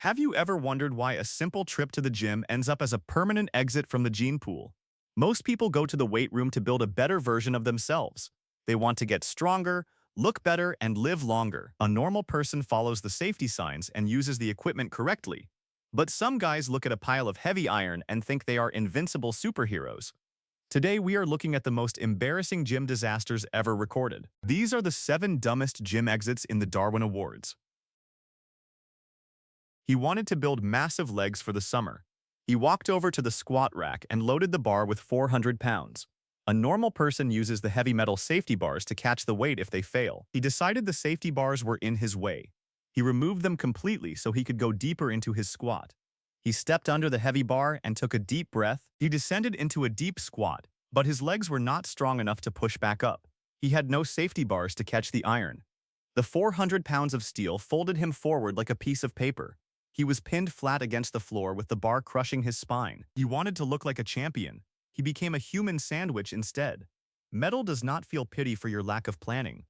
Have you ever wondered why a simple trip to the gym ends up as a permanent exit from the gene pool? Most people go to the weight room to build a better version of themselves. They want to get stronger, look better, and live longer. A normal person follows the safety signs and uses the equipment correctly. But some guys look at a pile of heavy iron and think they are invincible superheroes. Today, we are looking at the most embarrassing gym disasters ever recorded. These are the 7 dumbest gym exits in the Darwin Awards. He wanted to build massive legs for the summer. He walked over to the squat rack and loaded the bar with 400 pounds. A normal person uses the heavy metal safety bars to catch the weight if they fail. He decided the safety bars were in his way. He removed them completely so he could go deeper into his squat. He stepped under the heavy bar and took a deep breath. He descended into a deep squat, but his legs were not strong enough to push back up. He had no safety bars to catch the iron. The 400 pounds of steel folded him forward like a piece of paper. He was pinned flat against the floor with the bar crushing his spine. He wanted to look like a champion. He became a human sandwich instead. Metal does not feel pity for your lack of planning.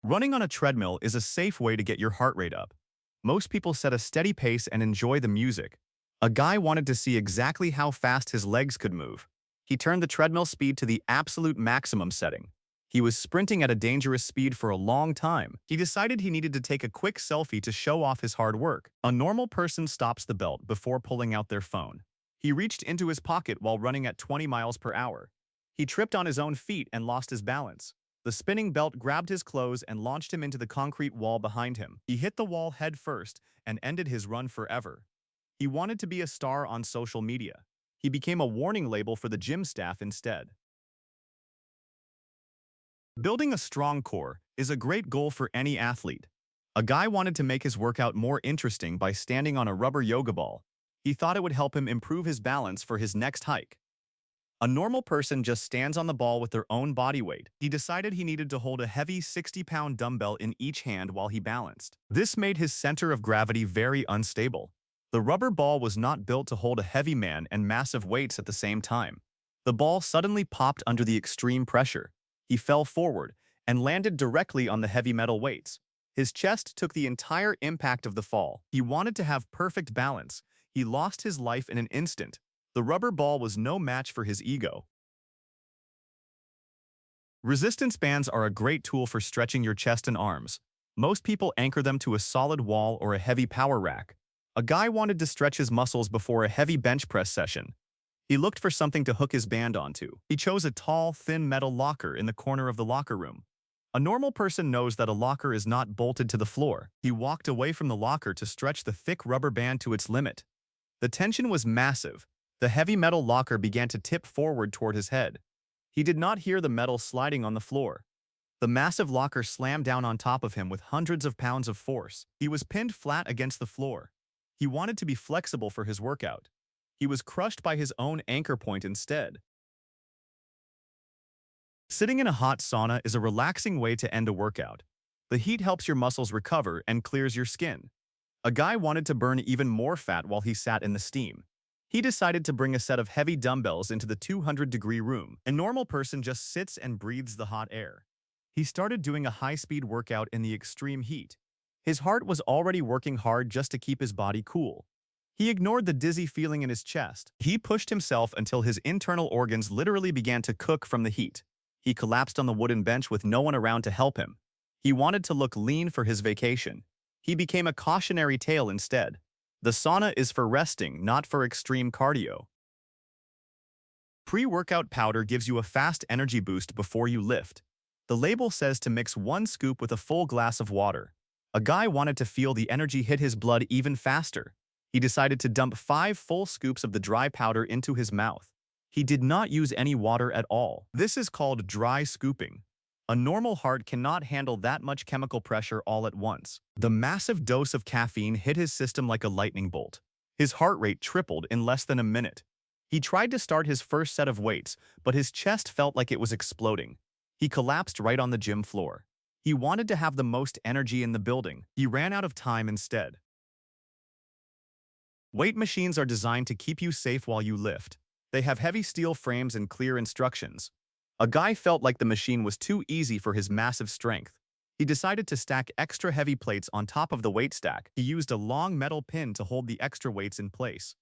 Running on a treadmill is a safe way to get your heart rate up. Most people set a steady pace and enjoy the music. A guy wanted to see exactly how fast his legs could move. He turned the treadmill speed to the absolute maximum setting. He was sprinting at a dangerous speed for a long time. He decided he needed to take a quick selfie to show off his hard work. A normal person stops the belt before pulling out their phone. He reached into his pocket while running at 20 miles per hour. He tripped on his own feet and lost his balance. The spinning belt grabbed his clothes and launched him into the concrete wall behind him. He hit the wall head first and ended his run forever. He wanted to be a star on social media. He became a warning label for the gym staff instead. Building a strong core is a great goal for any athlete. A guy wanted to make his workout more interesting by standing on a rubber yoga ball. He thought it would help him improve his balance for his next hike. A normal person just stands on the ball with their own body weight. He decided he needed to hold a heavy 60-pound dumbbell in each hand while he balanced. This made his center of gravity very unstable. The rubber ball was not built to hold a heavy man and massive weights at the same time. The ball suddenly popped under the extreme pressure. He fell forward and landed directly on the heavy metal weights. His chest took the entire impact of the fall. He wanted to have perfect balance. He lost his life in an instant. The rubber ball was no match for his ego. Resistance bands are a great tool for stretching your chest and arms. Most people anchor them to a solid wall or a heavy power rack. A guy wanted to stretch his muscles before a heavy bench press session. He looked for something to hook his band onto. He chose a tall, thin metal locker in the corner of the locker room. A normal person knows that a locker is not bolted to the floor. He walked away from the locker to stretch the thick rubber band to its limit. The tension was massive. The heavy metal locker began to tip forward toward his head. He did not hear the metal sliding on the floor. The massive locker slammed down on top of him with hundreds of pounds of force. He was pinned flat against the floor. He wanted to be flexible for his workout. He was crushed by his own anchor point instead. Sitting in a hot sauna is a relaxing way to end a workout. The heat helps your muscles recover and clears your skin. A guy wanted to burn even more fat while he sat in the steam. He decided to bring a set of heavy dumbbells into the 200-degree room. A normal person just sits and breathes the hot air. He started doing a high-speed workout in the extreme heat. His heart was already working hard just to keep his body cool. He ignored the dizzy feeling in his chest. He pushed himself until his internal organs literally began to cook from the heat. He collapsed on the wooden bench with no one around to help him. He wanted to look lean for his vacation. He became a cautionary tale instead. The sauna is for resting, not for extreme cardio. Pre-workout powder gives you a fast energy boost before you lift. The label says to mix 1 scoop with a full glass of water. A guy wanted to feel the energy hit his blood even faster. He decided to dump 5 full scoops of the dry powder into his mouth. He did not use any water at all. This is called dry scooping. A normal heart cannot handle that much chemical pressure all at once. The massive dose of caffeine hit his system like a lightning bolt. His heart rate tripled in less than a minute. He tried to start his first set of weights, but his chest felt like it was exploding. He collapsed right on the gym floor. He wanted to have the most energy in the building. He ran out of time instead. Weight machines are designed to keep you safe while you lift. They have heavy steel frames and clear instructions. A guy felt like the machine was too easy for his massive strength. He decided to stack extra heavy plates on top of the weight stack. He used a long metal pin to hold the extra weights in place.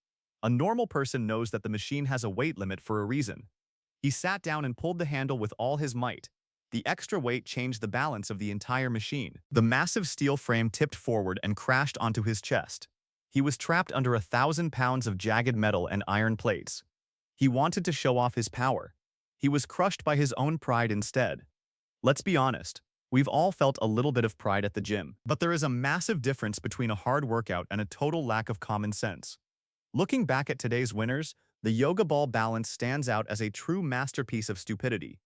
A normal person knows that the machine has a weight limit for a reason. He sat down and pulled the handle with all his might. The extra weight changed the balance of the entire machine. The massive steel frame tipped forward and crashed onto his chest. He was trapped under 1,000 pounds of jagged metal and iron plates. He wanted to show off his power. He was crushed by his own pride instead. Let's be honest. We've all felt a little bit of pride at the gym, but there is a massive difference between a hard workout and a total lack of common sense. Looking back at today's winners, the yoga ball balance stands out as a true masterpiece of stupidity.